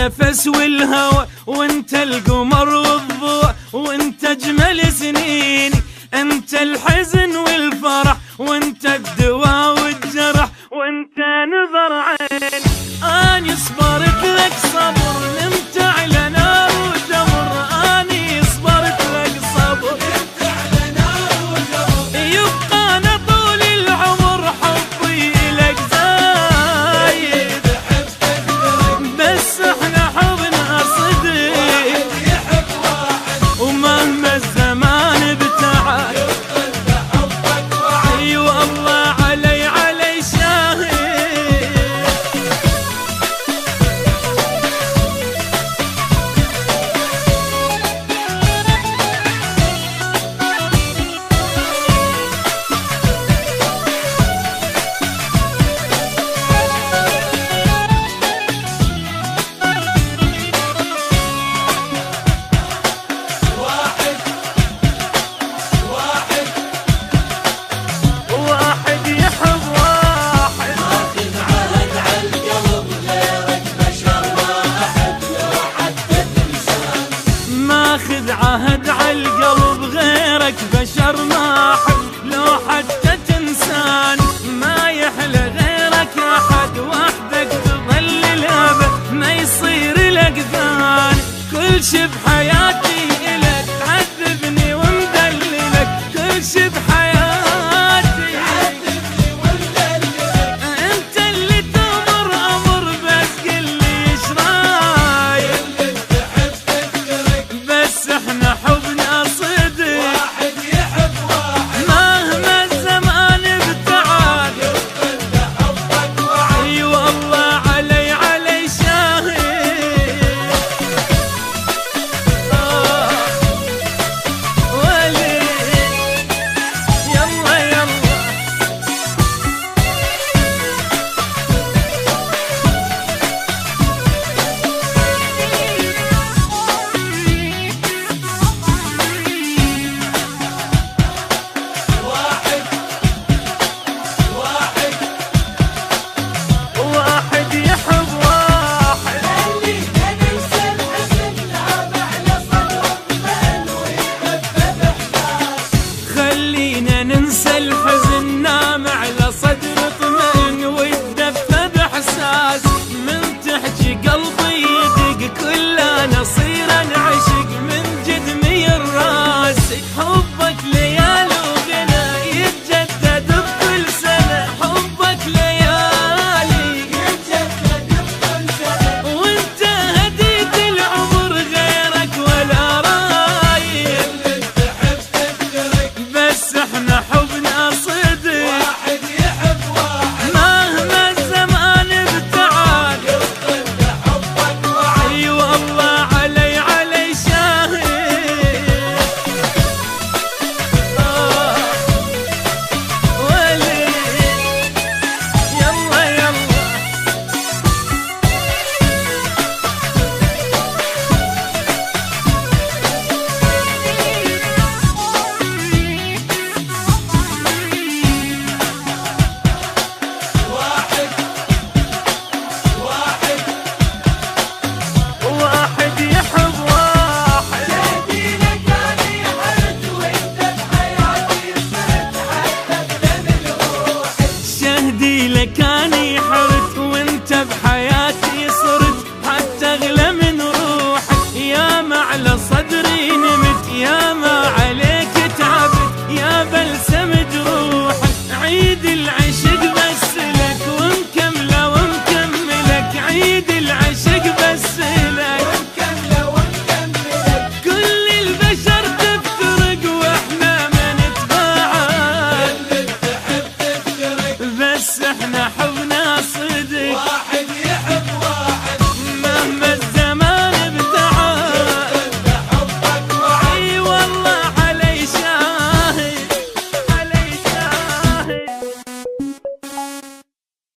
النفس والهوى، وانت القمر والضوء، وانت اجمل سنيني. انت الحزن والفرح، وانت الدواء والجرح، وانت نظر عين. اني صبرت لك صبر، نمت على نار وجمر. اني صبرت لك صبر، نمت على نار وجمر. يبقى انا طول العمر حبي لك زايد. بس احنا حبنا صدق، ومهما الزمان ابتعد اي والله علي شاهد. ماخذ عهد عالقلب غيرك بشر ما احب، لو حتى تنسان ما يحلى غيرك احد. وحدك تظل الابد ما يصير لك ثاني. كل شي بحياتي الك تعذبني ومدللك، كل شي بحياتي تعذبني ومدللك. انت اللي تأمر امر، بس قل لي ايش رايك. بس احنا حبنا صدق، واحد يحب واحد مهما الزمان ابتعد. يفضل حبك وعد اي والله علي شاهد. ولي يلا يلا واحد يحب واحد. خلينا ننسى الحزن نام على صدر اطمئن، ويتدفى بإحساس. من تحكي قلبي يدق، كلنا صير نعشق من جد مير راسك. حبك ليالي وغنى يتجدد بكل سنة، حبك ليالي يتجدد بكل سنة. وانت هديت العمر غيرك ولا رايد. بس احنا حبنا صدق، واحد يحب واحد مهما الزمان ابتعد. يفضل حبك وعد اي والله علي شاهد. ولي يلا يلا واحد يحب واحد. شهدي لك اني حرت، وانت بحياتي صرت حتى اغلى من روحك. يا ما على صدري نمت، يا ما عليك تعبت، يا بلسم جروحك. عيد العشق بس لك ومكمله ومكملك، عيد العشق بس لك ومكمله ومكملك. كل البشر تفترق واحنا ما نتباعد. بس احنا حبنا صدق.